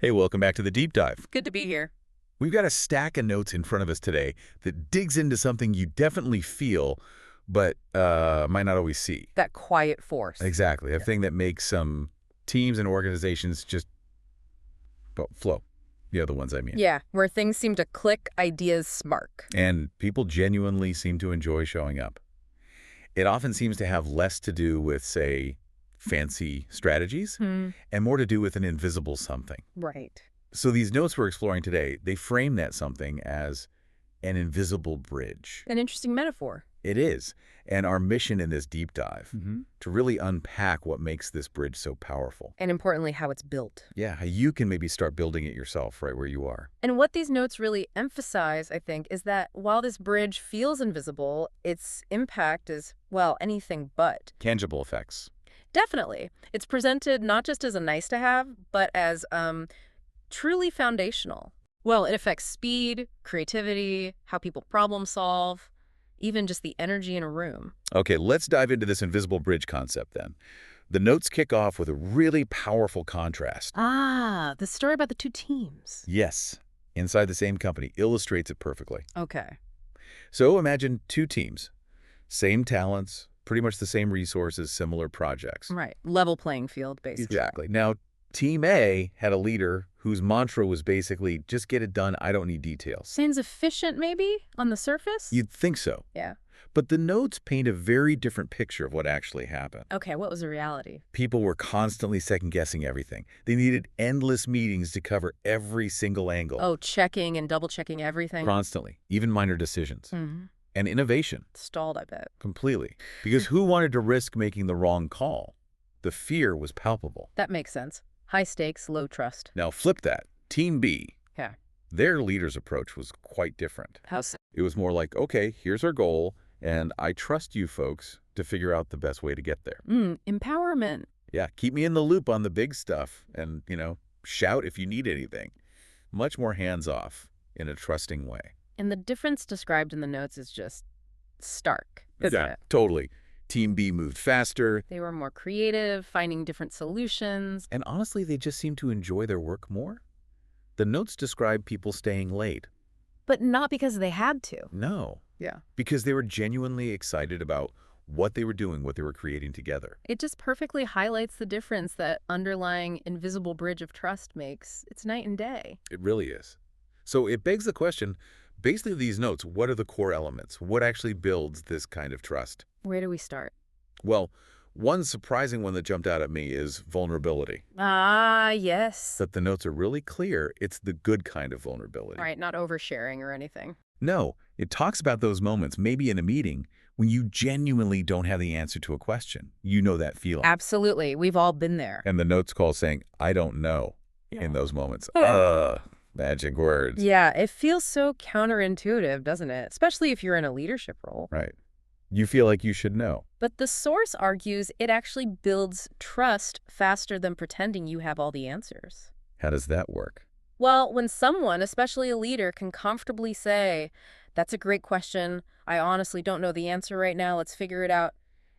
Hey, welcome back to the Deep Dive. Good to be here. We've got a stack of notes in front of us today that digs into something you definitely feel, but might not always see. That quiet force. Exactly. A thing that makes some teams and organizations just flow. The other ones, I mean. Yeah, where things seem to click, ideas spark. And people genuinely seem to enjoy showing up. It often seems to have less to do with, say, fancy strategies and more to do with an invisible something. Right. So these notes we're exploring today, they frame that something as an invisible bridge. An interesting metaphor. It is. And our mission in this deep dive, to really unpack what makes this bridge so powerful. And importantly, how it's built. Yeah, how you can maybe start building it yourself right where you are. And what these notes really emphasize, I think, is that while this bridge feels invisible, its impact is, well, anything but. Tangible effects. Definitely. It's presented not just as a nice-to-have, but as truly foundational. Well, it affects speed, creativity, how people problem solve, even just the energy in a room. Okay, let's dive into this invisible bridge concept then. The notes kick off with a really powerful contrast. Ah, the story about the two teams. Yes, inside the same company illustrates it perfectly. Okay. So imagine two teams, same talents, pretty much the same resources, similar projects. Right. Level playing field, basically. Exactly. Now, Team A had a leader whose mantra was basically, just get it done, I don't need details. Sounds efficient, maybe, on the surface? You'd think so. Yeah. But the notes paint a very different picture of what actually happened. Okay, what was the reality? People were constantly second-guessing everything. They needed endless meetings to cover every single angle. Oh, checking and double-checking everything? Constantly, even minor decisions. And innovation. Stalled, I bet. Completely. Because who wanted to risk making the wrong call? The fear was palpable. That makes sense. High stakes, low trust. Now flip that. Team B. Yeah. Their leader's approach was quite different. How so? It was more like, okay, here's our goal, and I trust you folks to figure out the best way to get there. Empowerment. Yeah, keep me in the loop on the big stuff and, shout if you need anything. Much more hands-off in a trusting way. And the difference described in the notes is just stark, isn't it? Totally. Team B moved faster. They were more creative, finding different solutions. And honestly, they just seemed to enjoy their work more. The notes describe people staying late. But not because they had to. No. Yeah. Because they were genuinely excited about what they were doing, what they were creating together. It just perfectly highlights the difference that underlying invisible bridge of trust makes. It's night and day. It really is. So it begs the question, based on these notes, what are the core elements? What actually builds this kind of trust? Where do we start? Well, one surprising one that jumped out at me is vulnerability. Ah, yes. But the notes are really clear. It's the good kind of vulnerability. Right, not oversharing or anything. No, it talks about those moments, maybe in a meeting, when you genuinely don't have the answer to a question. You know that feeling. Absolutely. We've all been there. And the notes call saying, I don't know, in those moments. Magic words. Yeah, it feels so counterintuitive, doesn't it? Especially if you're in a leadership role. Right. You feel like you should know. But the source argues it actually builds trust faster than pretending you have all the answers. How does that work? Well, when someone, especially a leader, can comfortably say, that's a great question, I honestly don't know the answer right now, let's figure it out,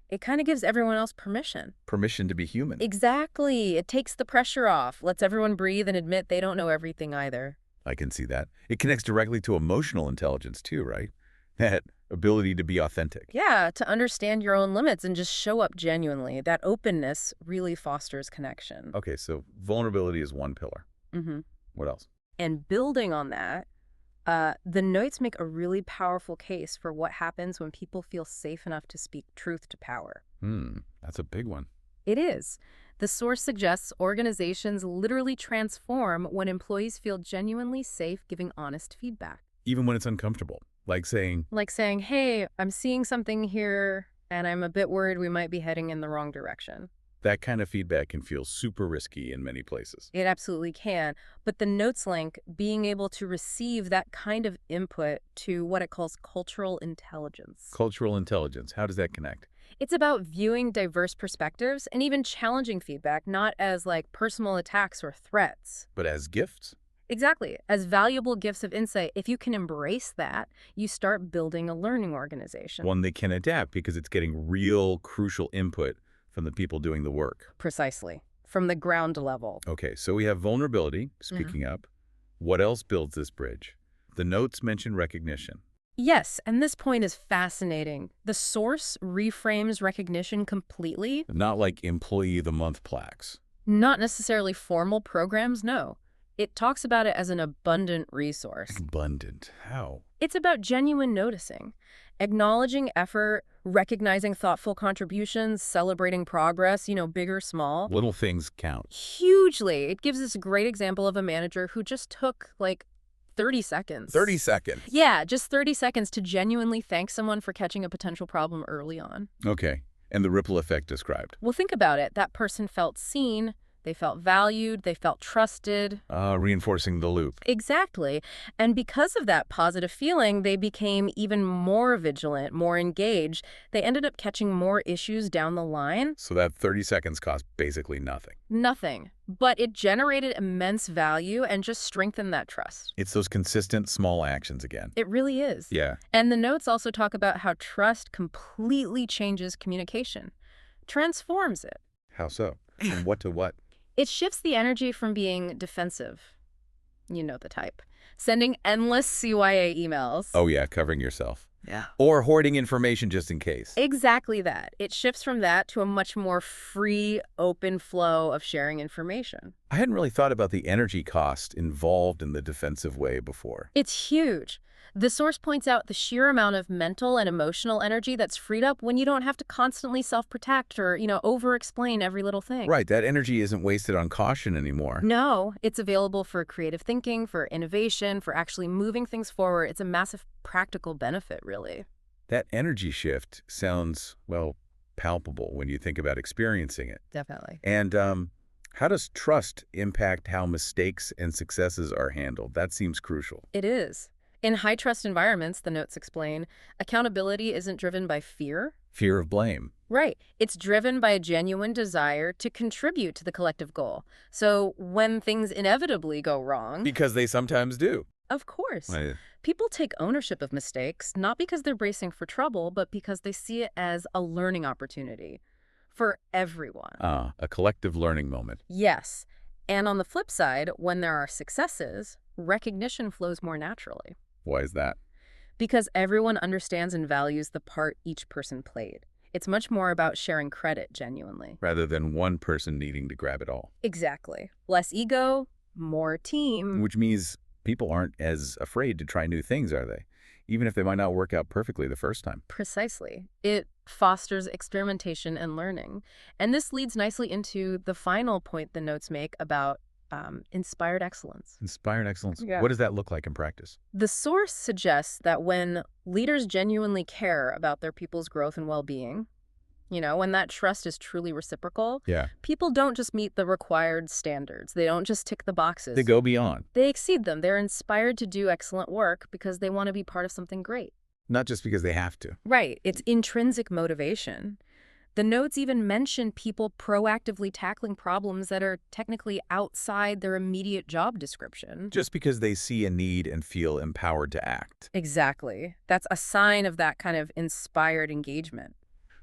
it kind of gives everyone else permission. Permission to be human. Exactly. It takes the pressure off, lets everyone breathe and admit they don't know everything either. I can see that. It connects directly to emotional intelligence too, right? That ability to be authentic. Yeah, to understand your own limits and just show up genuinely. That openness really fosters connection. Okay, so vulnerability is one pillar. What else? And building on that, the notes make a really powerful case for what happens when people feel safe enough to speak truth to power. That's a big one. It is. The source suggests organizations literally transform when employees feel genuinely safe giving honest feedback. Even when it's uncomfortable. Like saying, hey, I'm seeing something here, and I'm a bit worried we might be heading in the wrong direction. that kind of feedback can feel super risky in many places. It absolutely can. But the notes link, being able to receive that kind of input to what it calls cultural intelligence. Cultural intelligence, how does that connect? It's about viewing diverse perspectives and even challenging feedback, not as like personal attacks or threats. But as gifts? Exactly. As valuable gifts of insight, if you can embrace that, you start building a learning organization. One that can adapt because it's getting real crucial input from the people doing the work. Precisely. from the ground level. Okay, so we have vulnerability, speaking up. What else builds this bridge? The notes mention recognition. Yes, and this point is fascinating. The source reframes recognition completely. Not like Employee of the Month plaques. Not necessarily formal programs, no. It talks about it as an abundant resource. Abundant. How? It's about genuine noticing, acknowledging effort, recognizing thoughtful contributions, celebrating progress, big or small. Little things count. Hugely. It gives us a great example of a manager who just took, 30 seconds. 30 seconds. Yeah, just 30 seconds to genuinely thank someone for catching a potential problem early on. Okay, and the ripple effect described. Well, think about it. That person felt seen, they felt valued, they felt trusted. Reinforcing the loop. Exactly. And because of that positive feeling, they became even more vigilant, more engaged. They ended up catching more issues down the line. So that 30 seconds cost basically nothing. Nothing. But it generated immense value and just strengthened that trust. It's those consistent small actions again. It really is. Yeah. And the notes also talk about how trust completely changes communication, transforms it. How so? From what to what? It shifts the energy from being defensive, you know the type, sending endless CYA emails. Oh yeah, covering yourself. Yeah. Or hoarding information just in case. Exactly that. It shifts from that to a much more free, open flow of sharing information. I hadn't really thought about the energy cost involved in the defensive way before. It's huge. The source points out the sheer amount of mental and emotional energy that's freed up when you don't have to constantly self-protect or, over-explain every little thing. Right, that energy isn't wasted on caution anymore. No, it's available for creative thinking, for innovation, for actually moving things forward. It's a massive practical benefit, really. That energy shift sounds, well, palpable when you think about experiencing it. Definitely. And how does trust impact how mistakes and successes are handled? That seems crucial. It is. In high-trust environments, the notes explain, accountability isn't driven by fear. Fear of blame. Right. It's driven by a genuine desire to contribute to the collective goal. So when things inevitably go wrong... Because they sometimes do. Of course. Right. People take ownership of mistakes, not because they're bracing for trouble, but because they see it as a learning opportunity for everyone. A collective learning moment. Yes. And on the flip side, when there are successes, recognition flows more naturally. Why is that? Because everyone understands and values the part each person played. It's much more about sharing credit genuinely. Rather than one person needing to grab it all. Exactly. Less ego, more team. Which means people aren't as afraid to try new things, are they? Even if they might not work out perfectly the first time. Precisely. It fosters experimentation and learning. And this leads nicely into the final point the notes make about inspired excellence. Inspired excellence. Yeah. What does that look like in practice? The source suggests that when leaders genuinely care about their people's growth and well-being, when that trust is truly reciprocal, Yeah. people don't just meet the required standards. They don't just tick the boxes. They go beyond. They exceed them. They're inspired to do excellent work because they want to be part of something great. Not just because they have to. Right. It's intrinsic motivation. The notes even mention people proactively tackling problems that are technically outside their immediate job description. Just because they see a need and feel empowered to act. Exactly. That's a sign of that kind of inspired engagement.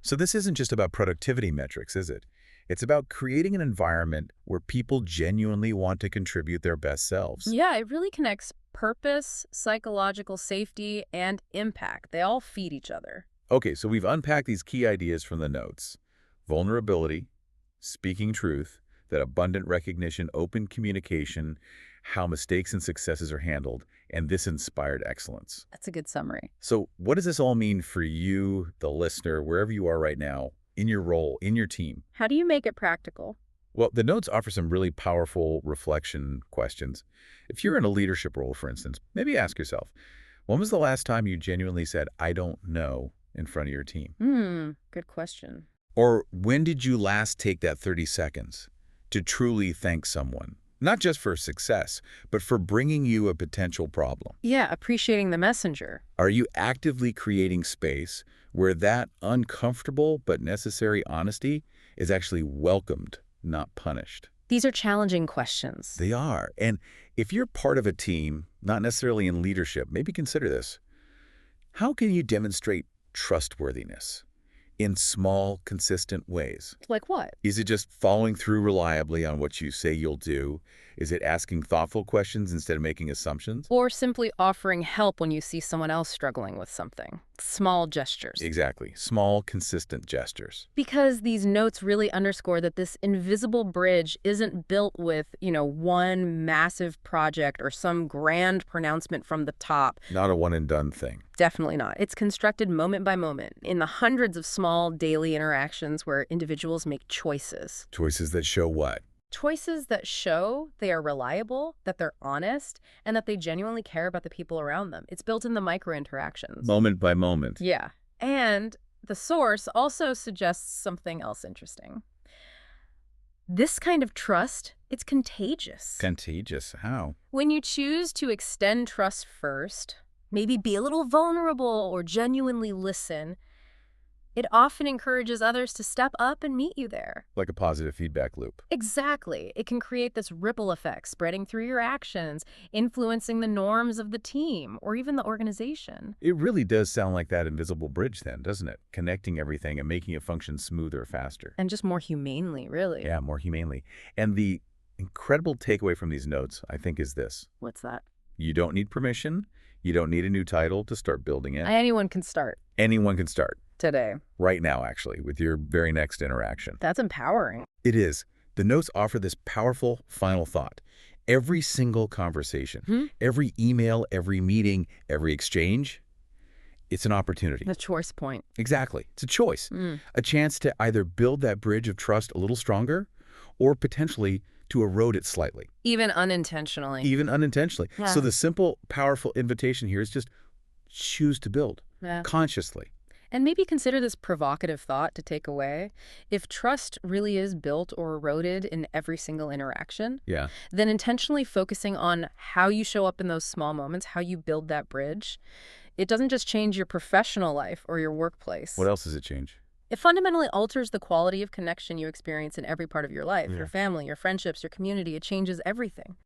So this isn't just about productivity metrics, is it? It's about creating an environment where people genuinely want to contribute their best selves. Yeah, it really connects purpose, psychological safety, and impact. They all feed each other. Okay, so we've unpacked these key ideas from the notes. Vulnerability, speaking truth, that abundant recognition, open communication, how mistakes and successes are handled, and this inspired excellence. That's a good summary. So what does this all mean for you, the listener, wherever you are right now, in your role, in your team? How do you make it practical? Well, the notes offer some really powerful reflection questions. If you're in a leadership role, for instance, maybe ask yourself, when was the last time you genuinely said, I don't know, in front of your team? Good question. Or when did you last take that 30 seconds to truly thank someone? Not just for success, but for bringing you a potential problem. Yeah, appreciating the messenger. Are you actively creating space where that uncomfortable but necessary honesty is actually welcomed, not punished? These are challenging questions. They are. And if you're part of a team, not necessarily in leadership, maybe consider this. How can you demonstrate trustworthiness? in small, consistent ways. Like what? Is it just following through reliably on what you say you'll do? Is it asking thoughtful questions instead of making assumptions? Or simply offering help when you see someone else struggling with something. Small gestures. Exactly. Small, consistent gestures. Because these notes really underscore that this invisible bridge isn't built with, one massive project or some grand pronouncement from the top. Not a one-and-done thing. Definitely not. It's constructed moment by moment in the hundreds of small daily interactions where individuals make choices. Choices that show what? Choices that show they are reliable, that they're honest, and that they genuinely care about the people around them. It's built in the micro interactions. Moment by moment. Yeah. And the source also suggests something else interesting. This kind of trust, it's contagious. Contagious. How? When you choose to extend trust first, maybe be a little vulnerable or genuinely listen, it often encourages others to step up and meet you there. Like a positive feedback loop. Exactly. It can create this ripple effect spreading through your actions, influencing the norms of the team or even the organization. It really does sound like that invisible bridge then, doesn't it? Connecting everything and making it function smoother, faster. And just more humanely, really. Yeah, more humanely. And the incredible takeaway from these notes, I think, is this. What's that? You don't need permission. You don't need a new title to start building it. Anyone can start. Anyone can start. Today. Right now, actually, with your very next interaction. That's empowering. It is. The notes offer this powerful final thought. Every single conversation, every email, every meeting, every exchange, it's an opportunity. The choice point. Exactly. It's a choice. A chance to either build that bridge of trust a little stronger or potentially to erode it slightly. Even unintentionally. Even unintentionally. Yeah. So the simple, powerful invitation here is just choose to build consciously. And maybe consider this provocative thought to take away. If trust really is built or eroded in every single interaction, then intentionally focusing on how you show up in those small moments, how you build that bridge, it doesn't just change your professional life or your workplace. What else does it change? It fundamentally alters the quality of connection you experience in every part of your life, your family, your friendships, your community. It changes everything.